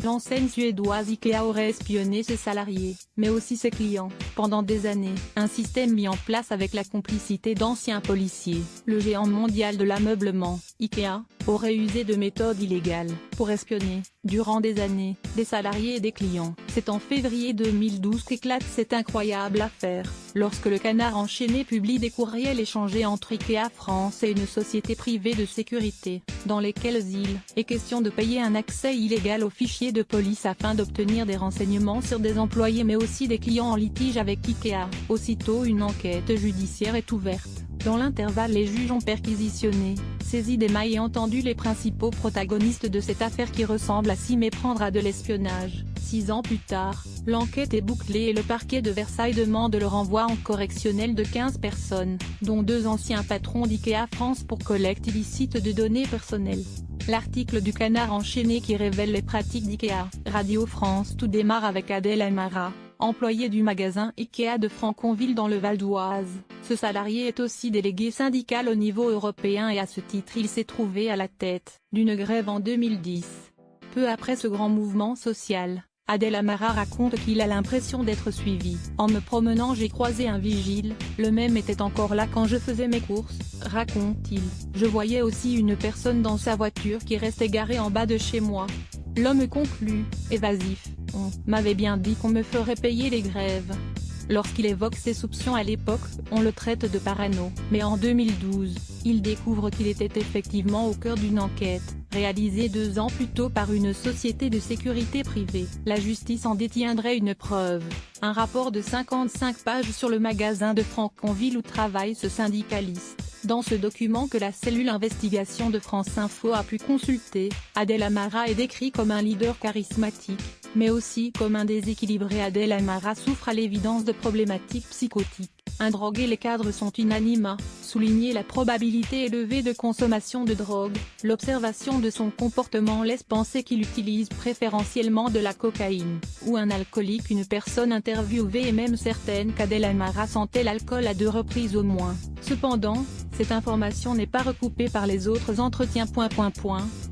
L'enseigne suédoise Ikea aurait espionné ses salariés, mais aussi ses clients, pendant des années, un système mis en place avec la complicité d'anciens policiers. Le géant mondial de l'ameublement, Ikea, aurait usé de méthodes illégales, pour espionner, durant des années, des salariés et des clients. C'est en février 2012 qu'éclate cette incroyable affaire, lorsque le Canard enchaîné publie des courriels échangés entre Ikea France et une société privée de sécurité, dans lesquels il est question de payer un accès illégal aux fichiers de police afin d'obtenir des renseignements sur des employés mais aussi des clients en litige avec Ikea. Aussitôt une enquête judiciaire est ouverte. Dans l'intervalle les juges ont perquisitionné, saisi des mailles et entendu les principaux protagonistes de cette affaire qui ressemble à s'y méprendre à de l'espionnage. 6 ans plus tard, l'enquête est bouclée et le parquet de Versailles demande le renvoi en correctionnel de 15 personnes, dont 2 anciens patrons d'Ikea France pour collecte illicite de données personnelles. L'article du Canard enchaîné qui révèle les pratiques d'Ikea. Radio France. Tout démarre avec Adel Amara, employé du magasin Ikea de Franconville dans le Val d'Oise. Ce salarié est aussi délégué syndical au niveau européen et à ce titre il s'est trouvé à la tête d'une grève en 2010. Peu après ce grand mouvement social, Adel Amara raconte qu'il a l'impression d'être suivi. En me promenant j'ai croisé un vigile, le même était encore là quand je faisais mes courses, raconte-t-il. Je voyais aussi une personne dans sa voiture qui restait garée en bas de chez moi. L'homme conclut, évasif, on m'avait bien dit qu'on me ferait payer les grèves. Lorsqu'il évoque ses soupçons à l'époque, on le traite de parano. Mais en 2012, il découvre qu'il était effectivement au cœur d'une enquête, réalisée 2 ans plus tôt par une société de sécurité privée. La justice en détiendrait une preuve. Un rapport de 55 pages sur le magasin de Franconville où travaille ce syndicaliste. Dans ce document que la cellule investigation de France Info a pu consulter, Adel Amara est décrit comme un leader charismatique, mais aussi comme un déséquilibré. Adel Amara souffre à l'évidence de problématiques psychotiques. Un drogué. Les cadres sont unanimes à souligner la probabilité élevée de consommation de drogue. L'observation de son comportement laisse penser qu'il utilise préférentiellement de la cocaïne, ou un alcoolique. Une personne interviewée est même certaine qu'Adel Amara sentait l'alcool à 2 reprises au moins. Cependant, cette information n'est pas recoupée par les autres entretiens.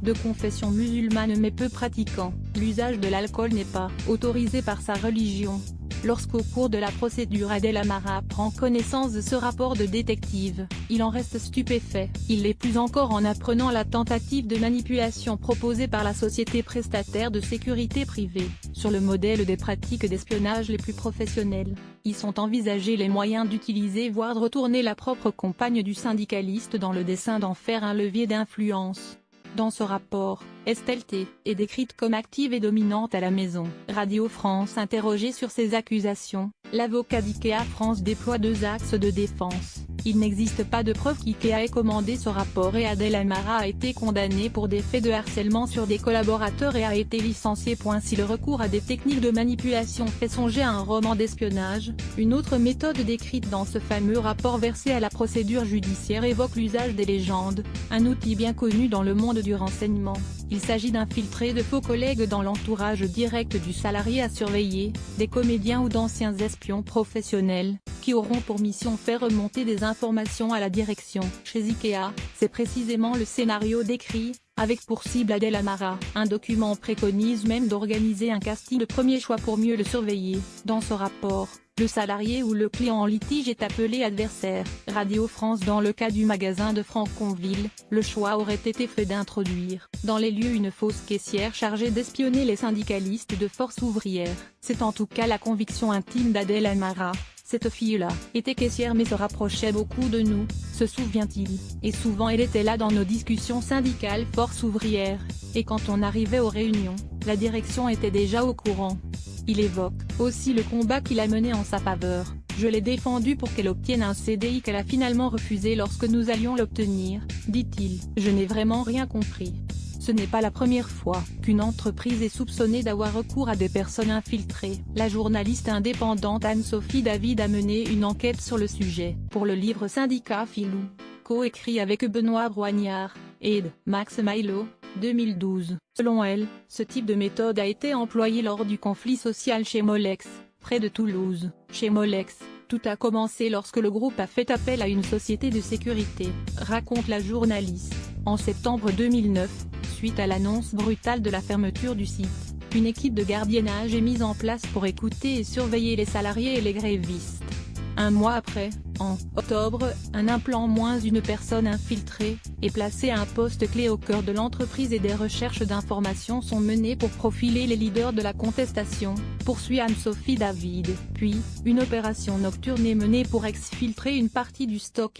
De confession musulmane mais peu pratiquant, l'usage de l'alcool n'est pas autorisé par sa religion. Lorsqu'au cours de la procédure Adel Amara prend connaissance de ce rapport de détective, il en reste stupéfait. Il l'est plus encore en apprenant la tentative de manipulation proposée par la société prestataire de sécurité privée. Sur le modèle des pratiques d'espionnage les plus professionnelles, y sont envisagés les moyens d'utiliser voire de retourner la propre compagne du syndicaliste dans le dessein d'en faire un levier d'influence. Dans ce rapport, Estelle T. est décrite comme active et dominante à la maison. Radio France. Interrogé sur ces accusations, l'avocat d'Ikea France déploie 2 axes de défense. Il n'existe pas de preuve qu'Ikea ait commandé ce rapport et Adel Amara a été condamné pour des faits de harcèlement sur des collaborateurs et a été licencié. Si le recours à des techniques de manipulation fait songer à un roman d'espionnage, une autre méthode décrite dans ce fameux rapport versé à la procédure judiciaire évoque l'usage des légendes, un outil bien connu dans le monde du renseignement. Il s'agit d'infiltrer de faux collègues dans l'entourage direct du salarié à surveiller, des comédiens ou d'anciens espions professionnels, qui auront pour mission faire remonter des informations à la direction. Chez Ikea, c'est précisément le scénario décrit, avec pour cible Adel Amara. Un document préconise même d'organiser un casting de premier choix pour mieux le surveiller. Dans ce rapport, le salarié ou le client en litige est appelé adversaire. Radio France. Dans le cas du magasin de Franconville, le choix aurait été fait d'introduire dans les lieux une fausse caissière chargée d'espionner les syndicalistes de Force ouvrière. C'est en tout cas la conviction intime d'Adel Amara. Cette fille-là était caissière mais se rapprochait beaucoup de nous, se souvient-il, et souvent elle était là dans nos discussions syndicales Force ouvrière, et quand on arrivait aux réunions, la direction était déjà au courant. Il évoque aussi le combat qu'il a mené en sa faveur. Je l'ai défendu pour qu'elle obtienne un CDI qu'elle a finalement refusé lorsque nous allions l'obtenir, dit-il. Je n'ai vraiment rien compris. Ce n'est pas la première fois qu'une entreprise est soupçonnée d'avoir recours à des personnes infiltrées. La journaliste indépendante Anne-Sophie David a mené une enquête sur le sujet. Pour le livre Syndicat Filou, coécrit avec Benoît Broignard et Max Milo, 2012. Selon elle, ce type de méthode a été employé lors du conflit social chez Molex, près de Toulouse. Chez Molex, tout a commencé lorsque le groupe a fait appel à une société de sécurité, raconte la journaliste. En septembre 2009, suite à l'annonce brutale de la fermeture du site, une équipe de gardiennage est mise en place pour écouter et surveiller les salariés et les grévistes. Un mois après, en octobre, un implant moins une personne infiltrée, est placée à un poste clé au cœur de l'entreprise et des recherches d'informations sont menées pour profiler les leaders de la contestation, poursuit Anne-Sophie David. Puis, une opération nocturne est menée pour exfiltrer une partie du stock.